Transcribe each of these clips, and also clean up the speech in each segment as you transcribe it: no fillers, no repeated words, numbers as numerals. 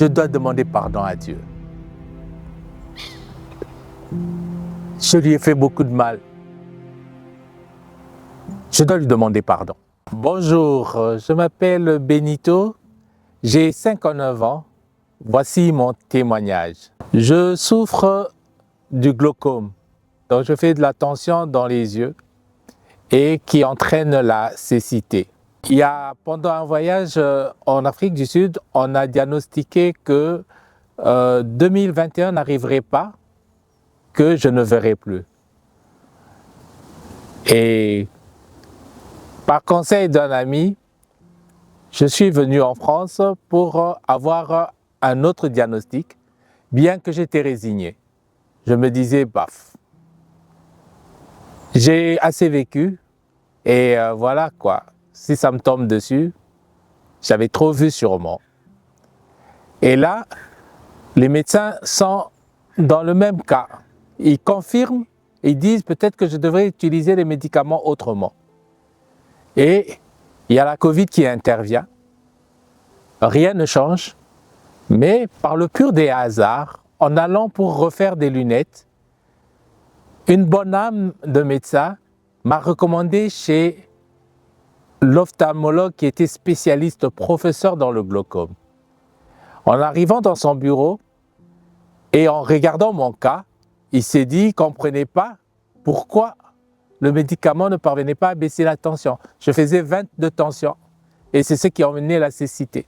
je dois demander pardon à Dieu. Je lui ai fait beaucoup de mal. Je dois lui demander pardon. Bonjour, je m'appelle Benito, j'ai 59 ans. Voici mon témoignage. Je souffre du glaucome, donc je fais de la tension dans les yeux et qui entraîne la cécité. Pendant un voyage en Afrique du Sud, on a diagnostiqué que 2021 n'arriverait pas, que je ne verrai plus. Et par conseil d'un ami, je suis venu en France pour avoir un autre diagnostic, bien que j'étais résigné. Je me disais, baf, j'ai assez vécu et voilà quoi, si ça me tombe dessus, j'avais trop vu sûrement. Et là, les médecins sont dans le même cas. Ils confirment, ils disent peut-être que je devrais utiliser les médicaments autrement. Et il y a la Covid qui intervient, rien ne change, mais par le pur des hasards, en allant pour refaire des lunettes, une bonne âme de médecin m'a recommandé chez l'ophtalmologue qui était spécialiste, professeur dans le glaucome. En arrivant dans son bureau et en regardant mon cas, il s'est dit qu'il ne comprenait pas pourquoi le médicament ne parvenait pas à baisser la tension. Je faisais 20 de tension et c'est ce qui a emmené la cécité.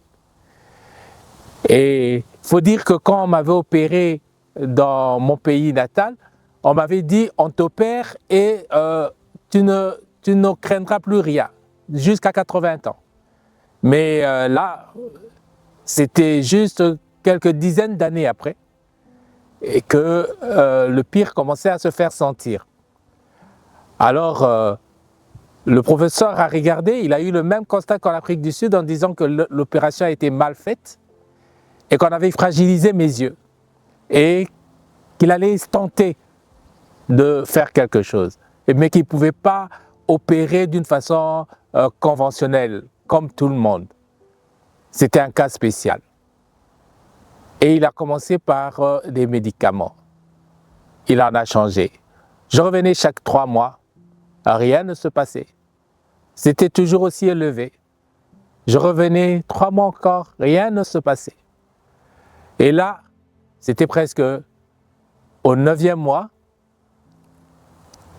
Et il faut dire que quand on m'avait opéré dans mon pays natal, on m'avait dit on t'opère et tu ne craindras plus rien jusqu'à 80 ans. Mais là, c'était juste quelques dizaines d'années après et que le pire commençait à se faire sentir. Alors, le professeur a regardé, il a eu le même constat qu'en Afrique du Sud en disant que l'opération a été mal faite et qu'on avait fragilisé mes yeux et qu'il allait tenter de faire quelque chose, mais qu'il ne pouvait pas opérer d'une façon conventionnelle, comme tout le monde. C'était un cas spécial. Et il a commencé par des médicaments. Il en a changé. Je revenais chaque 3 mois. Rien ne se passait. C'était toujours aussi élevé. Je revenais 3 mois encore, rien ne se passait. Et là, c'était presque au 9e mois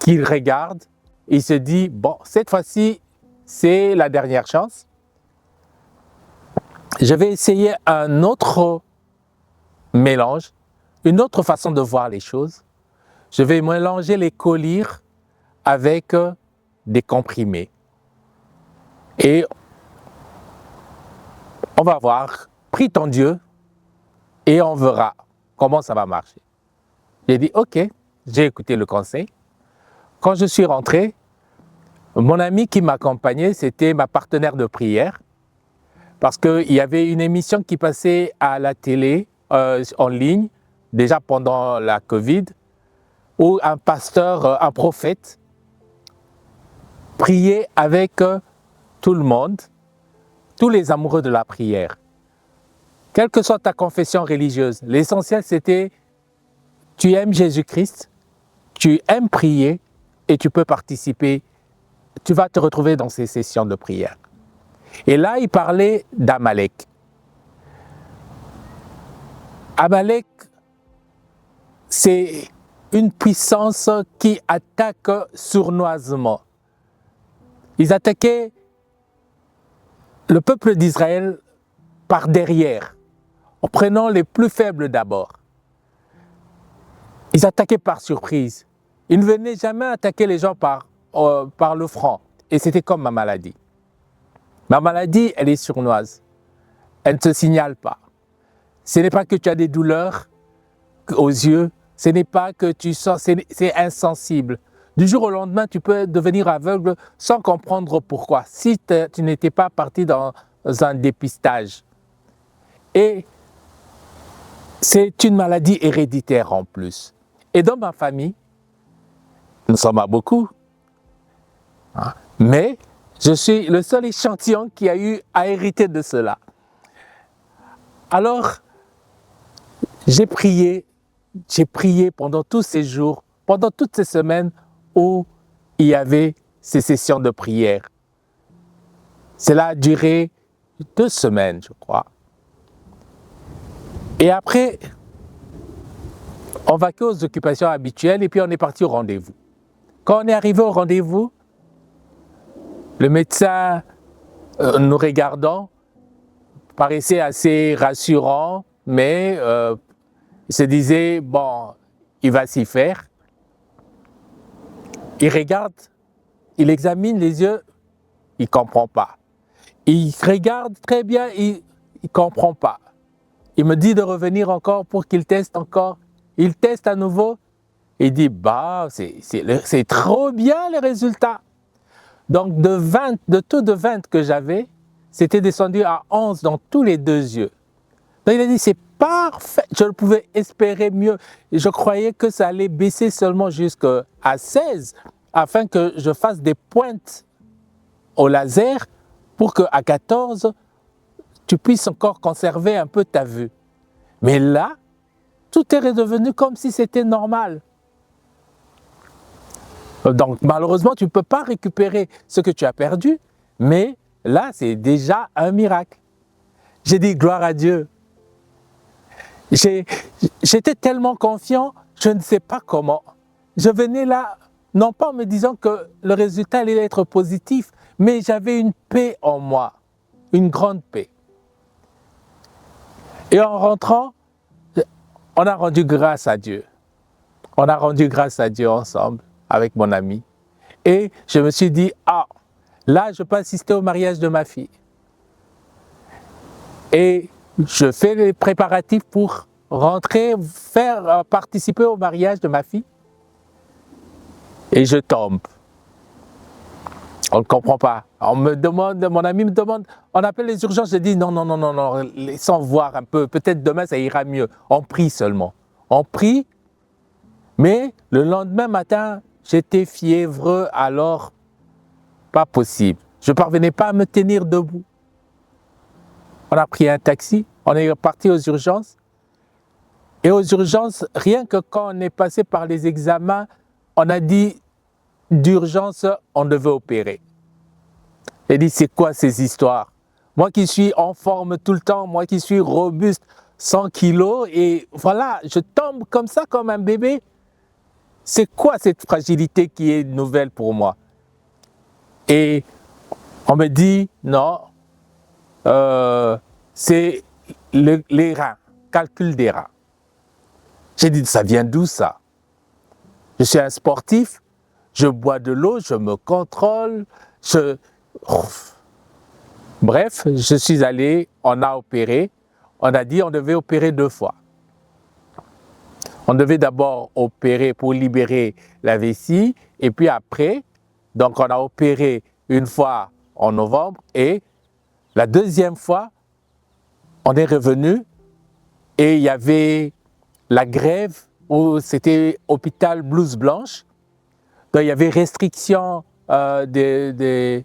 qu'il regarde, il se dit, bon, cette fois-ci, c'est la dernière chance. Je vais essayer un autre mélange, une autre façon de voir les choses. Je vais mélanger les collyres avec des comprimés. Et on va voir, prie ton Dieu, et on verra comment ça va marcher. J'ai dit, ok, j'ai écouté le conseil. Quand je suis rentré, mon ami qui m'accompagnait, c'était ma partenaire de prière, parce qu'il y avait une émission qui passait à la télé, en ligne, déjà pendant la Covid, où un pasteur, un prophète, priait avec tout le monde, tous les amoureux de la prière. Quelle que soit ta confession religieuse, l'essentiel c'était tu aimes Jésus-Christ, tu aimes prier et tu peux participer, tu vas te retrouver dans ces sessions de prière. Et là, il parlait d'Amalek. Amalek, c'est une puissance qui attaque sournoisement. Ils attaquaient le peuple d'Israël par derrière, en prenant les plus faibles d'abord. Ils attaquaient par surprise. Ils ne venaient jamais attaquer les gens par le front. Et c'était comme ma maladie. Ma maladie, elle est sournoise. Elle ne se signale pas. Ce n'est pas que tu as des douleurs aux yeux, ce n'est pas que tu sens, c'est insensible. Du jour au lendemain, tu peux devenir aveugle sans comprendre pourquoi, si tu n'étais pas parti dans un dépistage. Et c'est une maladie héréditaire en plus. Et dans ma famille, nous sommes à beaucoup, mais je suis le seul échantillon qui a eu à hériter de cela. Alors, J'ai prié pendant tous ces jours, pendant toutes ces semaines où il y avait ces sessions de prière. Cela a duré 2 semaines, je crois. Et après, on vaquait aux occupations habituelles et puis on est parti au rendez-vous. Quand on est arrivé au rendez-vous, le médecin, nous regardant, paraissait assez rassurant, mais il se disait, bon, il va s'y faire. Il regarde, il examine les yeux, il ne comprend pas. Il regarde très bien, il ne comprend pas. Il me dit de revenir encore pour qu'il teste encore. Il teste à nouveau. Il dit, bah, c'est trop bien les résultats. Donc de taux de 20 que j'avais, c'était descendu à 11 dans tous les 2 yeux. Donc il a dit, c'est parfait. Je ne pouvais espérer mieux. Et je croyais que ça allait baisser seulement jusqu'à 16 afin que je fasse des pointes au laser pour qu'à 14, tu puisses encore conserver un peu ta vue. Mais là, tout est redevenu comme si c'était normal. Donc malheureusement, tu ne peux pas récupérer ce que tu as perdu, mais là, c'est déjà un miracle. J'ai dit gloire à Dieu. J'étais tellement confiant, je ne sais pas comment. Je venais là, non pas en me disant que le résultat allait être positif, mais j'avais une paix en moi, une grande paix. Et en rentrant, on a rendu grâce à Dieu. On a rendu grâce à Dieu ensemble, avec mon ami. Et je me suis dit, ah, là, je peux assister au mariage de ma fille. Et je fais les préparatifs pour rentrer, participer au mariage de ma fille. Et je tombe. On ne comprend pas. On me demande, mon ami me demande, on appelle les urgences. Je dis non, laissons voir un peu. Peut-être demain ça ira mieux. On prie seulement. On prie, mais le lendemain matin, j'étais fiévreux, alors pas possible. Je ne parvenais pas à me tenir debout. On a pris un taxi, on est parti aux urgences. Et aux urgences, rien que quand on est passé par les examens, on a dit d'urgence, on devait opérer. J'ai dit, c'est quoi ces histoires? Moi qui suis en forme tout le temps, moi qui suis robuste, 100 kilos, et voilà, je tombe comme ça, comme un bébé. C'est quoi cette fragilité qui est nouvelle pour moi? Et on me dit, non, c'est les reins, calcul des reins. J'ai dit, ça vient d'où ça? Je suis un sportif, je bois de l'eau, je me contrôle, Bref, je suis allé, on a opéré, on a dit on devait opérer 2 fois. On devait d'abord opérer pour libérer la vessie, et puis après, donc on a opéré une fois en novembre, et la deuxième fois, on est revenu, et il y avait la grève, où c'était hôpital blouse blanche, donc il y avait restriction des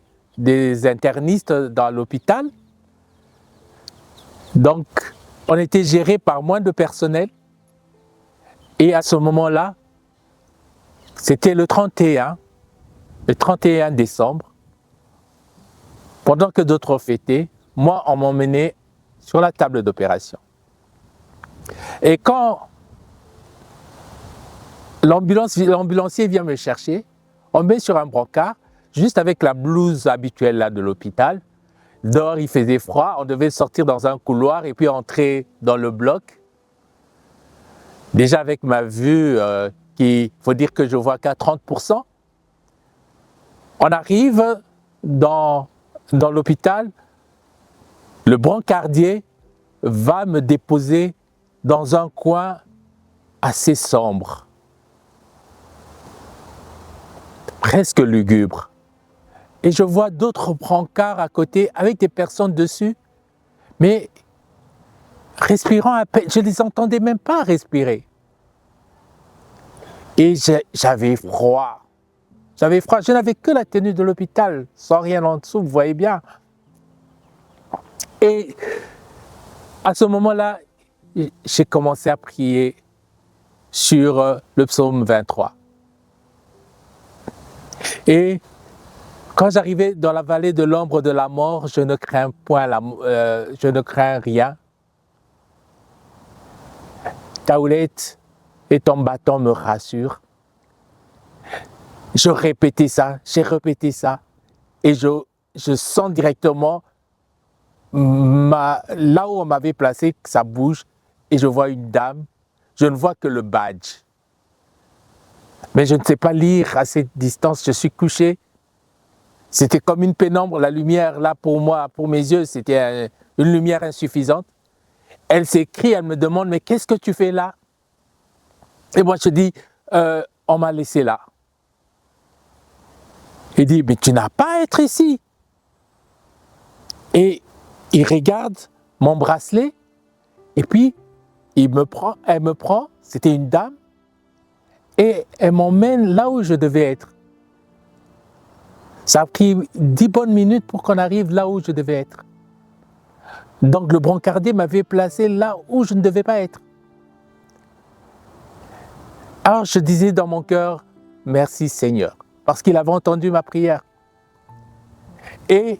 internistes dans l'hôpital. Donc, on était géré par moins de personnel. Et à ce moment-là, c'était le 31 décembre, pendant que d'autres fêtaient, moi, on m'emmenait sur la table d'opération. Et quand l'ambulancier vient me chercher, on me met sur un brancard, juste avec la blouse habituelle là, de l'hôpital. Dehors, il faisait froid, on devait sortir dans un couloir et puis entrer dans le bloc. Déjà avec ma vue, il faut dire que je vois qu'à 30%. On arrive dans l'hôpital, le brancardier va me déposer dans un coin assez sombre, presque lugubre. Et je vois d'autres brancards à côté avec des personnes dessus, mais respirant à peine, je ne les entendais même pas respirer. Et j'avais froid. Je n'avais que la tenue de l'hôpital, sans rien en dessous, vous voyez bien. Et à ce moment-là, j'ai commencé à prier sur le psaume 23. Et quand j'arrivais dans la vallée de l'ombre de la mort, je ne crains je ne crains rien. Ta houlette et ton bâton me rassurent. J'ai répété ça, et je sens directement là où on m'avait placé, que ça bouge, et je vois une dame, je ne vois que le badge. Mais je ne sais pas lire à cette distance, je suis couché. C'était comme une pénombre, la lumière là pour moi, pour mes yeux, c'était une lumière insuffisante. Elle s'écrie, elle me demande, mais qu'est-ce que tu fais là? Et moi je dis, on m'a laissé là. Il dit, mais tu n'as pas à être ici. Et il regarde mon bracelet, et puis elle me prend, c'était une dame, et elle m'emmène là où je devais être. Ça a pris 10 bonnes minutes pour qu'on arrive là où je devais être. Donc le brancardier m'avait placé là où je ne devais pas être. Alors je disais dans mon cœur, merci Seigneur, parce qu'il avait entendu ma prière. Et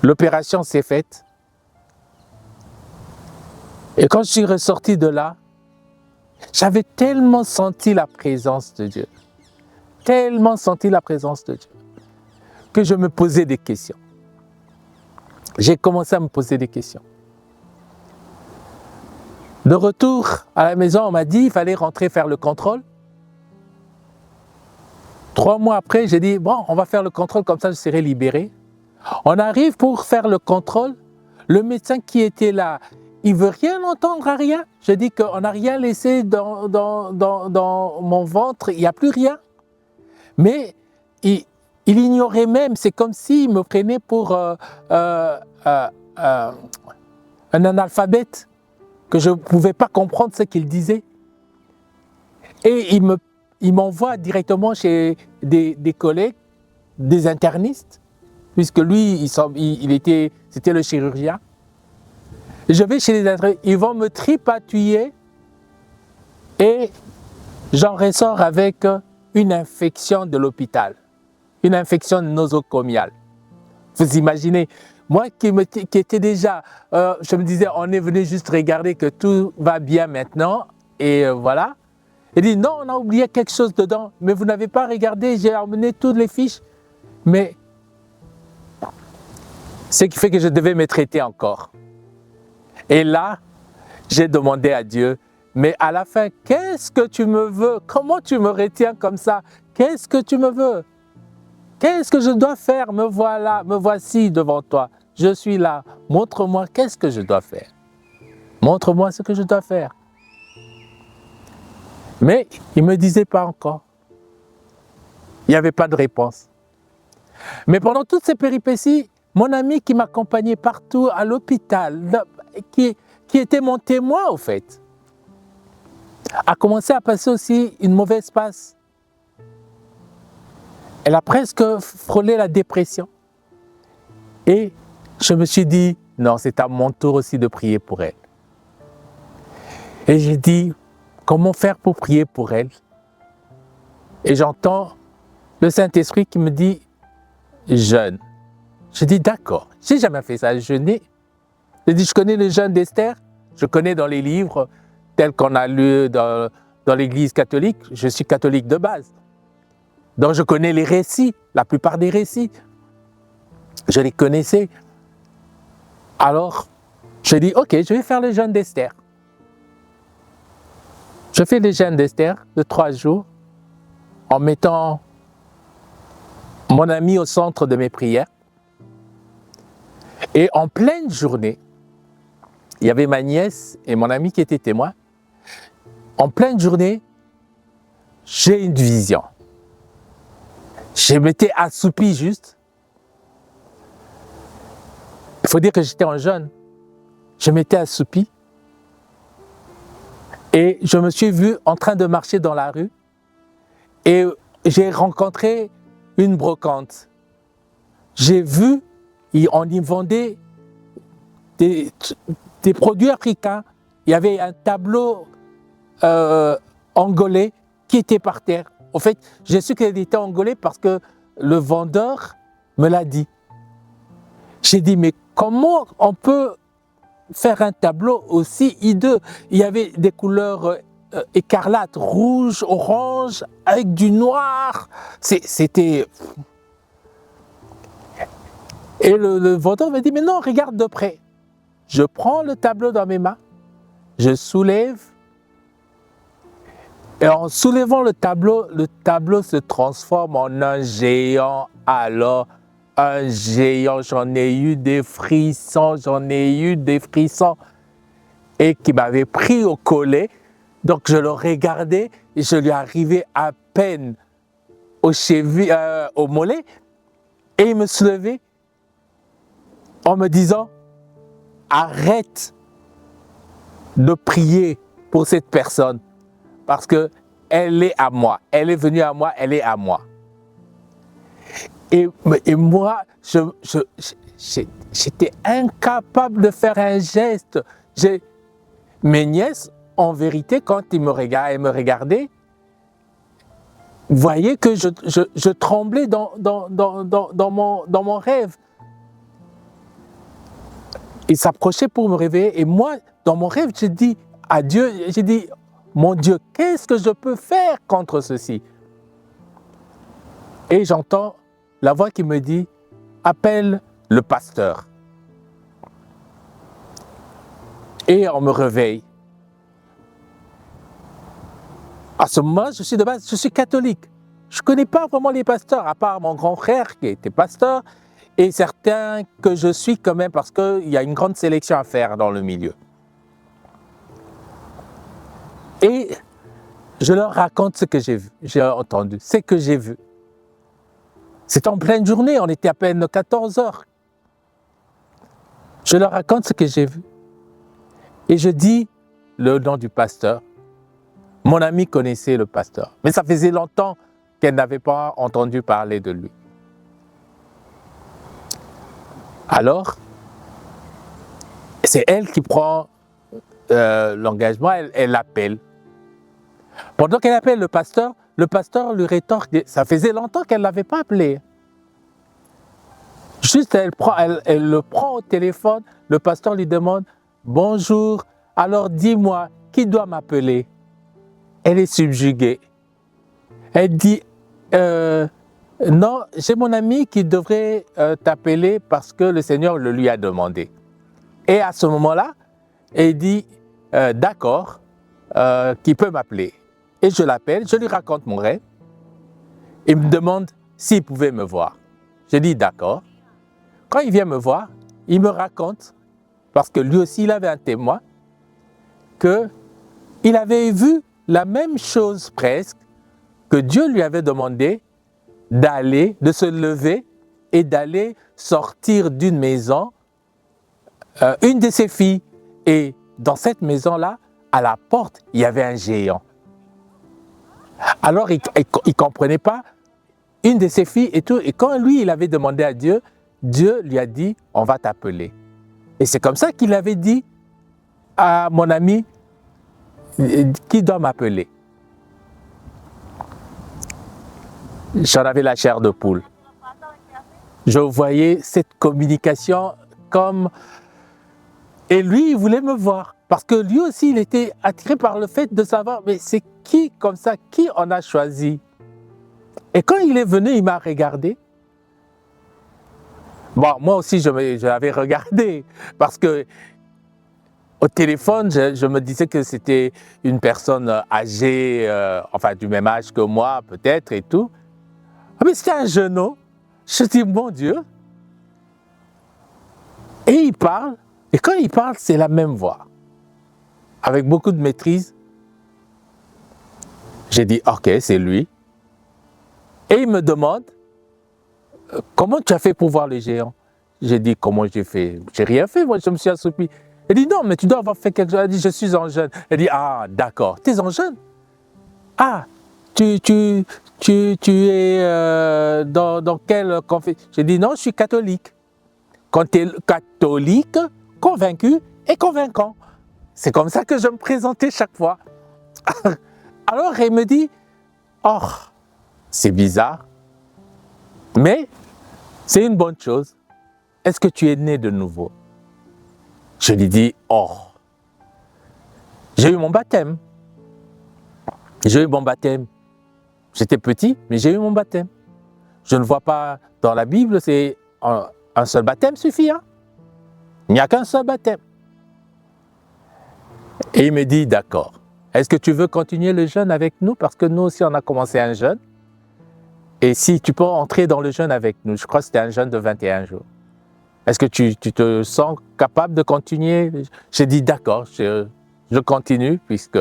l'opération s'est faite. Et quand je suis ressorti de là, j'avais tellement senti la présence de Dieu, tellement senti la présence de Dieu, que je me posais des questions. J'ai commencé à me poser des questions. De retour à la maison, on m'a dit qu'il fallait rentrer faire le contrôle. 3 mois après, j'ai dit, bon, on va faire le contrôle, comme ça je serai libéré. On arrive pour faire le contrôle. Le médecin qui était là, il ne veut rien entendre à rien. Je dis qu'on n'a rien laissé dans mon ventre, il n'y a plus rien. Mais il ignorait même, c'est comme s'il me prenait pour un analphabète, que je ne pouvais pas comprendre ce qu'il disait. Et il m'envoie directement chez des collègues, des internistes, puisque lui, c'était le chirurgien. Je vais chez les internistes, ils vont me tripatouiller et j'en ressors avec une infection de l'hôpital, une infection nosocomiale. Vous imaginez, moi qui était déjà, je me disais, on est venu juste regarder que tout va bien maintenant, et voilà. Il dit, non, on a oublié quelque chose dedans, mais vous n'avez pas regardé, j'ai emmené toutes les fiches. Mais ce qui fait que je devais me traiter encore. Et là, j'ai demandé à Dieu, mais à la fin, qu'est-ce que tu me veux? Comment tu me retiens comme ça? Qu'est-ce que tu me veux? Qu'est-ce que je dois faire? Me voilà, me voici devant toi. Je suis là. Montre-moi qu'est-ce que je dois faire. Montre-moi ce que je dois faire. Mais il ne me disait pas encore. Il n'y avait pas de réponse. Mais pendant toutes ces péripéties, mon ami qui m'accompagnait partout à l'hôpital, qui était mon témoin au fait, a commencé à passer aussi une mauvaise passe. Elle a presque frôlé la dépression. Et je me suis dit, non, c'est à mon tour aussi de prier pour elle. Et j'ai dit, comment faire pour prier pour elle? Et j'entends le Saint-Esprit qui me dit, jeûne. Je dis, d'accord, je n'ai jamais fait ça, jeûner. Je dis, je connais le jeûne d'Esther, je connais dans les livres tels qu'on a lus dans l'Église catholique, je suis catholique de base. Donc je connais les récits, la plupart des récits. Je les connaissais. Alors, je dis, ok, je vais faire le jeûne d'Esther. Je fais le jeûne d'Esther de 3 jours en mettant mon ami au centre de mes prières. Et en pleine journée, il y avait ma nièce et mon ami qui étaient témoins. En pleine journée, j'ai une vision. Je m'étais assoupi juste. Il faut dire que j'étais en jeûne. Je m'étais assoupi. Et je me suis vu en train de marcher dans la rue. Et j'ai rencontré une brocante. J'ai vu, on y vendait des produits africains, il y avait un tableau angolais qui était par terre. En fait, j'ai su qu'il était angolais parce que le vendeur me l'a dit. J'ai dit, mais comment on peut faire un tableau aussi hideux? Il y avait des couleurs écarlates, rouge, orange, avec du noir. C'était... Et le vendeur me dit, mais non, regarde de près. Je prends le tableau dans mes mains, je soulève, et en soulevant le tableau se transforme en un géant. Alors, un géant, j'en ai eu des frissons, et qui m'avait pris au collet. Donc, je le regardais et je lui arrivais à peine au mollet, et il me soulevait en me disant, arrête de prier pour cette personne parce qu'elle est à moi, elle est venue à moi, elle est à moi. Et moi, j'étais incapable de faire un geste. Mes nièces, en vérité, quand elles me regardaient, voyaient que je tremblais dans mon rêve. Ils s'approchaient pour me réveiller et moi, dans mon rêve, j'ai dit à Dieu, j'ai dit, mon Dieu, qu'est-ce que je peux faire contre ceci? Et j'entends la voix qui me dit, appelle le pasteur. Et on me réveille. À ce moment, je suis catholique. Je ne connais pas vraiment les pasteurs, à part mon grand frère qui était pasteur, et certains que je suis quand même parce qu'il y a une grande sélection à faire dans le milieu. Et je leur raconte ce que j'ai entendu, ce que j'ai vu. C'était en pleine journée, on était à peine 14 heures. Je leur raconte ce que j'ai vu. Et je dis le nom du pasteur. Mon amie connaissait le pasteur, mais ça faisait longtemps qu'elle n'avait pas entendu parler de lui. Alors, c'est elle qui prend l'engagement, elle l'appelle. Pendant qu'elle appelle le pasteur lui rétorque, ça faisait longtemps qu'elle ne l'avait pas appelé. Juste, elle le prend au téléphone, le pasteur lui demande, bonjour, alors dis-moi, qui doit m'appeler? Elle est subjuguée. Elle dit, non, j'ai mon ami qui devrait t'appeler parce que le Seigneur le lui a demandé. Et à ce moment-là, elle dit, d'accord, qui peut m'appeler? Et je l'appelle, je lui raconte mon rêve. Il me demande s'il pouvait me voir. Je dis d'accord. Quand il vient me voir, il me raconte, parce que lui aussi il avait un témoin, qu'il avait vu la même chose presque, que Dieu lui avait demandé de se lever et d'aller sortir d'une maison, une de ses filles. Et dans cette maison-là, à la porte, il y avait un géant. Alors, il ne comprenait pas, une de ses filles et tout. Et quand lui, il avait demandé à Dieu, Dieu lui a dit, on va t'appeler. Et c'est comme ça qu'il avait dit à mon ami, qui doit m'appeler? J'en avais la chair de poule. Je voyais cette communication comme... Et lui, il voulait me voir. Parce que lui aussi, il était attiré par le fait de savoir, mais c'est qui comme ça, qui on a choisi? Et quand il est venu, il m'a regardé. Bon, moi aussi, je l'avais regardé. Parce que au téléphone, je me disais que c'était une personne âgée, enfin du même âge que moi, peut-être, et tout. Ah, mais c'était un jeune homme. Je dis, mon Dieu. Et il parle. Et quand il parle, c'est la même voix. Avec beaucoup de maîtrise. J'ai dit, ok, c'est lui. Et il me demande, comment tu as fait pour voir le géant? J'ai dit, comment j'ai fait? J'ai rien fait, moi, je me suis assoupi. Il dit, non, mais tu dois avoir fait quelque chose. Elle dit, je suis en jeûne. Elle dit, ah, d'accord, tu es en jeûne? Ah, tu es dans quelle confession? J'ai dit, non, je suis catholique. Quand tu es catholique, convaincu et convaincant. c'est comme ça que je me présentais chaque fois. Alors il me dit, oh, c'est bizarre, mais c'est une bonne chose. Est-ce que tu es né de nouveau? Je lui dis, oh, j'ai eu mon baptême. J'ai eu mon baptême. J'étais petit, mais j'ai eu mon baptême. Je ne vois pas dans la Bible, c'est un seul baptême suffit. Hein? Il n'y a qu'un seul baptême. Et il me dit, d'accord. Est-ce que tu veux continuer le jeûne avec nous? Parce que nous aussi, on a commencé un jeûne. Et si tu peux entrer dans le jeûne avec nous, je crois que c'était un jeûne de 21 jours. Est-ce que tu te sens capable de continuer? J'ai dit, d'accord, je continue, puisque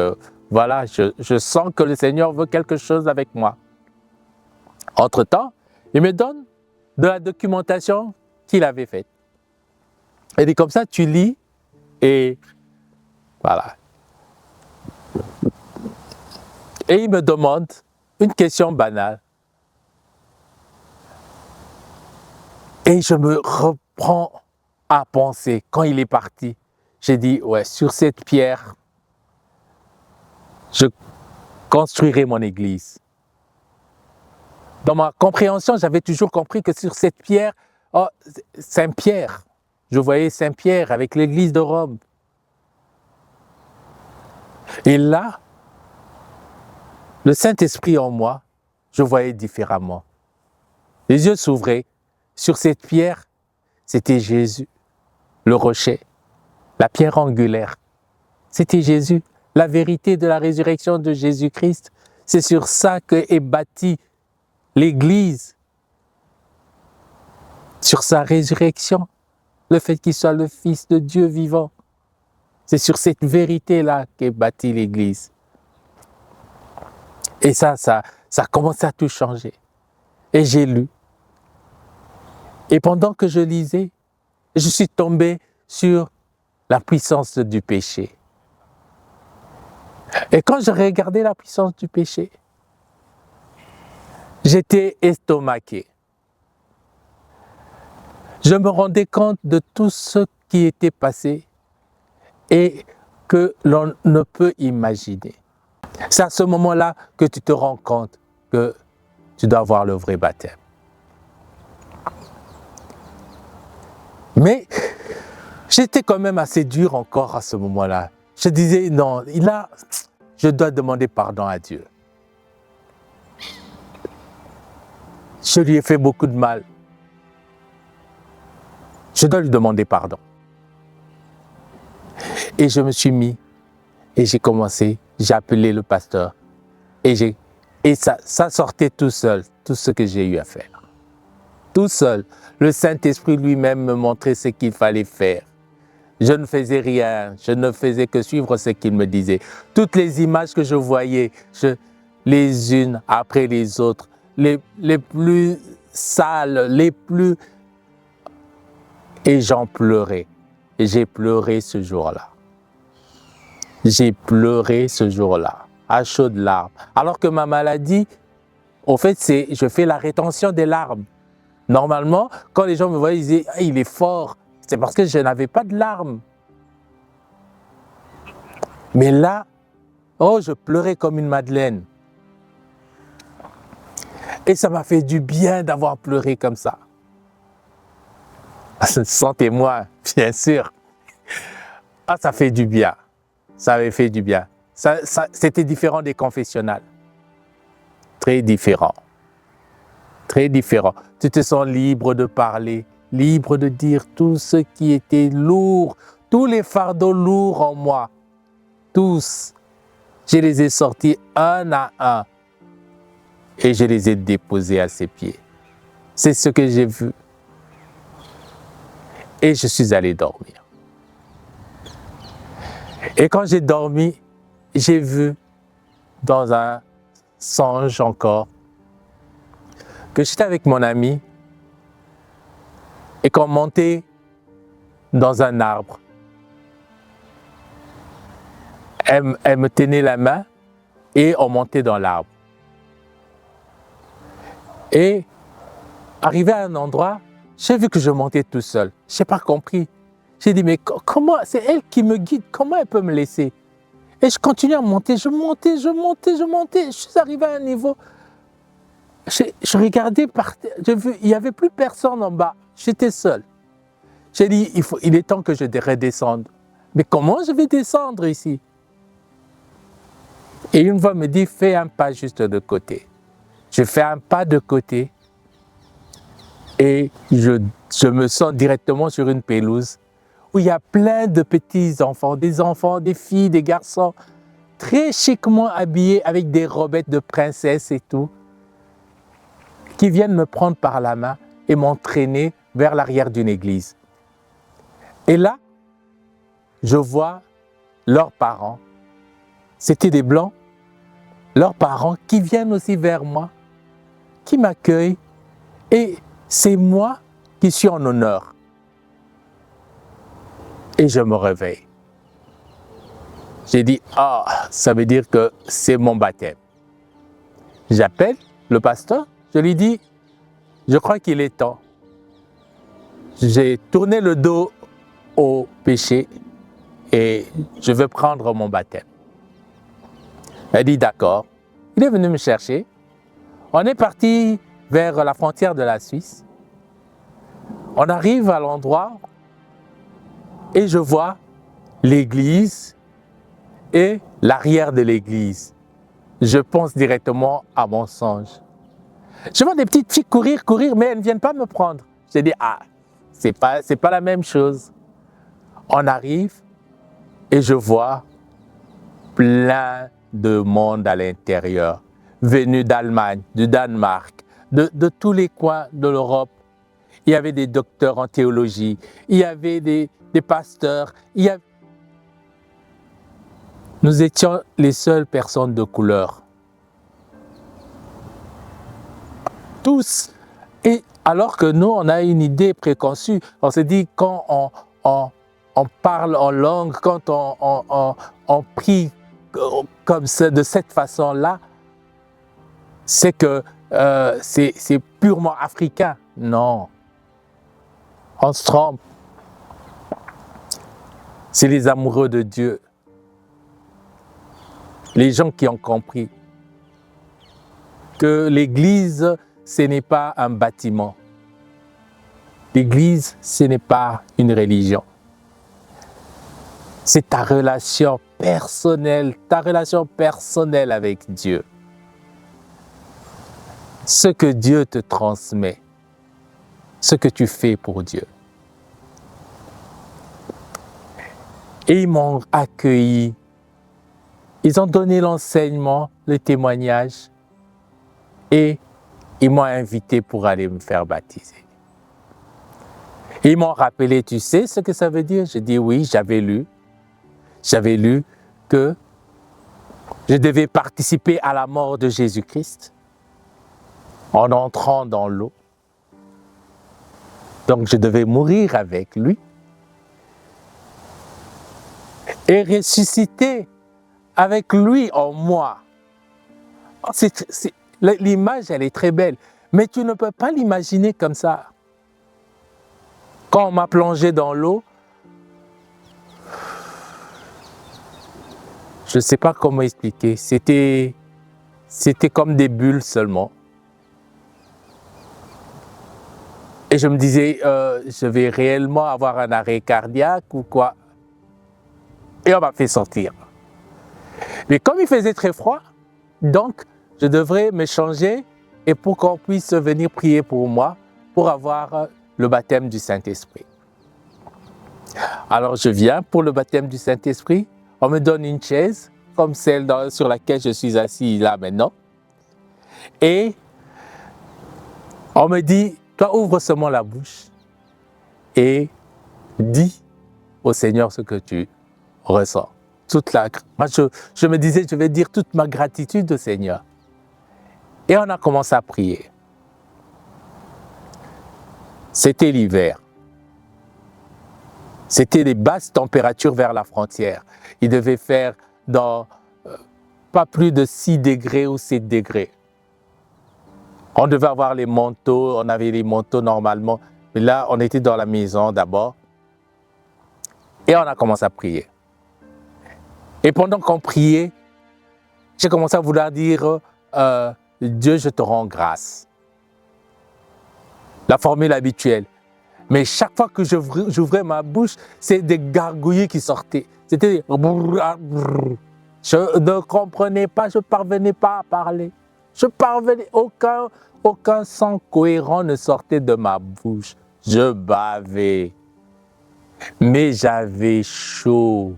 voilà, je sens que le Seigneur veut quelque chose avec moi. Entre-temps, il me donne de la documentation qu'il avait faite. Il dit, comme ça, tu lis et voilà. Et il me demande une question banale. Et je me reprends à penser, quand il est parti, j'ai dit, ouais, sur cette pierre, je construirai mon église. Dans ma compréhension, j'avais toujours compris que sur cette pierre, oh, Saint-Pierre, je voyais Saint-Pierre avec l'église de Rome. Et là, le Saint-Esprit en moi, je voyais différemment. Les yeux s'ouvraient. Sur cette pierre, c'était Jésus, le rocher, la pierre angulaire. C'était Jésus, la vérité de la résurrection de Jésus-Christ. C'est sur ça qu'est bâtie l'Église, sur sa résurrection, le fait qu'il soit le Fils de Dieu vivant. C'est sur cette vérité-là qu'est bâtie l'Église. Et ça a commencé à tout changer. Et j'ai lu. Et pendant que je lisais, je suis tombé sur la puissance du péché. Et quand je regardais la puissance du péché, j'étais estomaqué. Je me rendais compte de tout ce qui était passé et que l'on ne peut imaginer. C'est à ce moment-là que tu te rends compte que tu dois avoir le vrai baptême. Mais j'étais quand même assez dur encore à ce moment-là. Je disais, non, je dois demander pardon à Dieu. Je lui ai fait beaucoup de mal. Je dois lui demander pardon. Et je me suis mis et j'ai commencé, j'ai appelé le pasteur et ça sortait tout seul, tout ce que j'ai eu à faire. Tout seul. Le Saint-Esprit lui-même me montrait ce qu'il fallait faire. Je ne faisais rien, je ne faisais que suivre ce qu'il me disait. Toutes les images que je voyais, les unes après les autres, les plus sales, les plus... Et j'en pleurais. Et j'ai pleuré ce jour-là. J'ai pleuré ce jour-là, à chaudes larmes. Alors que ma maladie, au fait, je fais la rétention des larmes. Normalement, quand les gens me voyaient, ils disaient « il est fort ». C'est parce que je n'avais pas de larmes. Mais là, oh, je pleurais comme une madeleine. Et ça m'a fait du bien d'avoir pleuré comme ça. Sentez-moi, bien sûr. Ah, ça fait du bien. Ça avait fait du bien. C'était différent des confessionnals. Très différent. Très différent. Tu te sens libre de parler, libre de dire tout ce qui était lourd, tous les fardeaux lourds en moi. Tous. Je les ai sortis un à un et je les ai déposés à ses pieds. C'est ce que j'ai vu. Et je suis allé dormir. Et quand j'ai dormi, j'ai vu dans un songe encore que j'étais avec mon ami et qu'on montait dans un arbre. Elle me tenait la main et on montait dans l'arbre. Et arrivé à un endroit, j'ai vu que je montais tout seul. Je n'ai pas compris. J'ai dit, mais comment, c'est elle qui me guide, comment elle peut me laisser? Et je continue à monter, je montais. Je suis arrivé à un niveau, je regardais par terre, il n'y avait plus personne en bas, j'étais seul. J'ai dit, il est temps que je redescende. Mais comment je vais descendre ici? Et une voix me dit, fais un pas juste de côté. Je fais un pas de côté et je me sens directement sur une pelouse où il y a plein de petits enfants, des filles, des garçons, très chiquement habillés avec des robettes de princesse et tout, qui viennent me prendre par la main et m'entraîner vers l'arrière d'une église. Et là, je vois leurs parents, c'était des blancs, leurs parents qui viennent aussi vers moi, qui m'accueillent, et c'est moi qui suis en honneur. Et je me réveille. J'ai dit, ah, ça veut dire que c'est mon baptême. J'appelle le pasteur, je lui dis, je crois qu'il est temps. J'ai tourné le dos au péché et je veux prendre mon baptême. Elle dit, d'accord. Il est venu me chercher. On est parti vers la frontière de la Suisse. On arrive à l'endroit et je vois l'église et l'arrière de l'église. Je pense directement à mon songe. Je vois des petites filles courir, mais elles ne viennent pas me prendre. J'ai dit, ah, c'est pas la même chose. On arrive et je vois plein de monde à l'intérieur, venu d'Allemagne, du Danemark, de tous les coins de l'Europe. Il y avait des docteurs en théologie, il y avait des pasteurs, Nous étions les seules personnes de couleur. Tous. Et alors que nous, on a une idée préconçue, on se dit quand on parle en langue, quand on prie comme ça, de cette façon-là, c'est que c'est purement africain. Non. On se trompe. C'est les amoureux de Dieu. Les gens qui ont compris que l'Église, ce n'est pas un bâtiment. L'Église, ce n'est pas une religion. C'est ta relation personnelle avec Dieu. Ce que Dieu te transmet, ce que tu fais pour Dieu. Et ils m'ont accueilli. Ils ont donné l'enseignement, le témoignage et ils m'ont invité pour aller me faire baptiser. Ils m'ont rappelé, tu sais ce que ça veut dire? J'ai dit oui, j'avais lu que je devais participer à la mort de Jésus-Christ en entrant dans l'eau. Donc je devais mourir avec lui et ressusciter avec lui en moi. L'image, elle est très belle, mais tu ne peux pas l'imaginer comme ça. Quand on m'a plongé dans l'eau, je ne sais pas comment expliquer, c'était comme des bulles seulement. Et je me disais, je vais réellement avoir un arrêt cardiaque ou quoi? Et on m'a fait sortir. Mais comme il faisait très froid, donc je devrais me changer et pour qu'on puisse venir prier pour moi, pour avoir le baptême du Saint-Esprit. Alors je viens pour le baptême du Saint-Esprit, on me donne une chaise, comme celle sur laquelle je suis assis là maintenant, et on me dit, toi ouvre seulement la bouche et dis au Seigneur ce que tu ressens. Moi je me disais, je vais dire toute ma gratitude au Seigneur. Et on a commencé à prier. C'était l'hiver. C'était les basses températures vers la frontière. Il devait faire dans pas plus de 6 degrés ou 7 degrés. On devait avoir les manteaux, on avait les manteaux normalement. Mais là, on était dans la maison d'abord. Et on a commencé à prier. Et pendant qu'on priait, j'ai commencé à vouloir dire Dieu, je te rends grâce. La formule habituelle. Mais chaque fois que j'ouvrais ma bouche, c'est des gargouillis qui sortaient. C'était... Je ne comprenais pas, je ne parvenais pas à parler. Aucun son cohérent ne sortait de ma bouche. Je bavais. Mais j'avais chaud.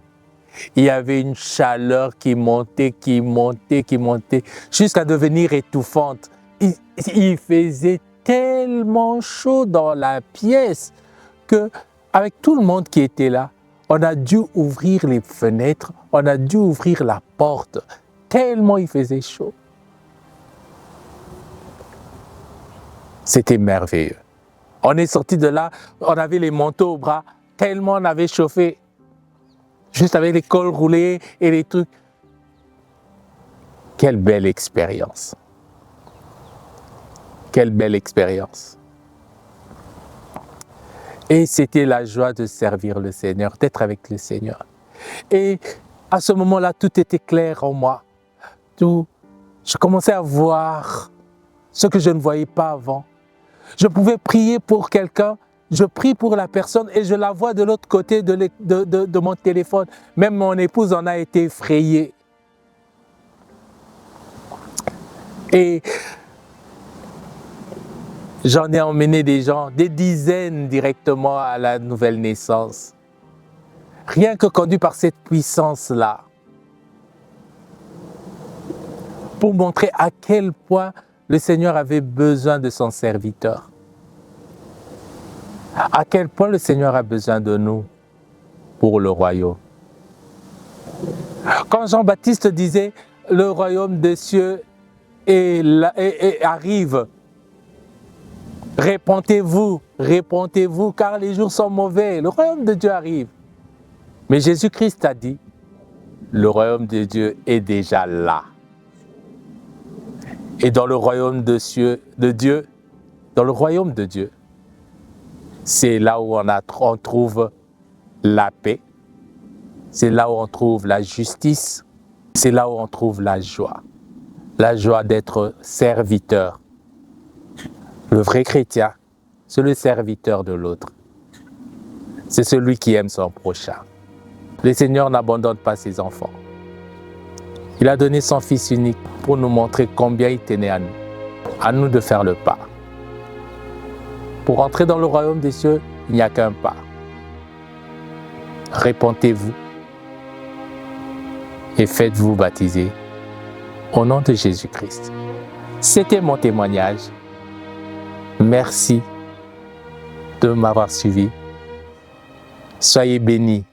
Il y avait une chaleur qui montait, jusqu'à devenir étouffante. Il faisait tellement chaud dans la pièce que, avec tout le monde qui était là, on a dû ouvrir les fenêtres, on a dû ouvrir la porte, tellement il faisait chaud. C'était merveilleux. On est sorti de là, on avait les manteaux au bras, tellement on avait chauffé. Juste avec les cols roulés et les trucs. Quelle belle expérience. Quelle belle expérience. Et c'était la joie de servir le Seigneur, d'être avec le Seigneur. Et à ce moment-là, tout était clair en moi. Je commençais à voir ce que je ne voyais pas avant. Je pouvais prier pour quelqu'un. Je prie pour la personne et je la vois de l'autre côté de mon téléphone. Même mon épouse en a été effrayée. Et j'en ai emmené des gens, des dizaines directement à la nouvelle naissance. Rien que conduit par cette puissance-là. Pour montrer à quel point le Seigneur avait besoin de son serviteur. À quel point le Seigneur a besoin de nous pour le royaume. Quand Jean-Baptiste disait « le royaume des cieux arrive », répentez-vous, car les jours sont mauvais, le royaume de Dieu arrive. Mais Jésus-Christ a dit « le royaume de Dieu est déjà là ». Et dans le royaume de Dieu, c'est là où on trouve la paix, c'est là où on trouve la justice, c'est là où on trouve la joie d'être serviteur. Le vrai chrétien, c'est le serviteur de l'autre. C'est celui qui aime son prochain. Le Seigneur n'abandonne pas ses enfants. Il a donné son Fils unique pour nous montrer combien il tenait à nous de faire le pas. Pour entrer dans le royaume des cieux, il n'y a qu'un pas. Répentez-vous et faites-vous baptiser au nom de Jésus-Christ. C'était mon témoignage. Merci de m'avoir suivi. Soyez bénis.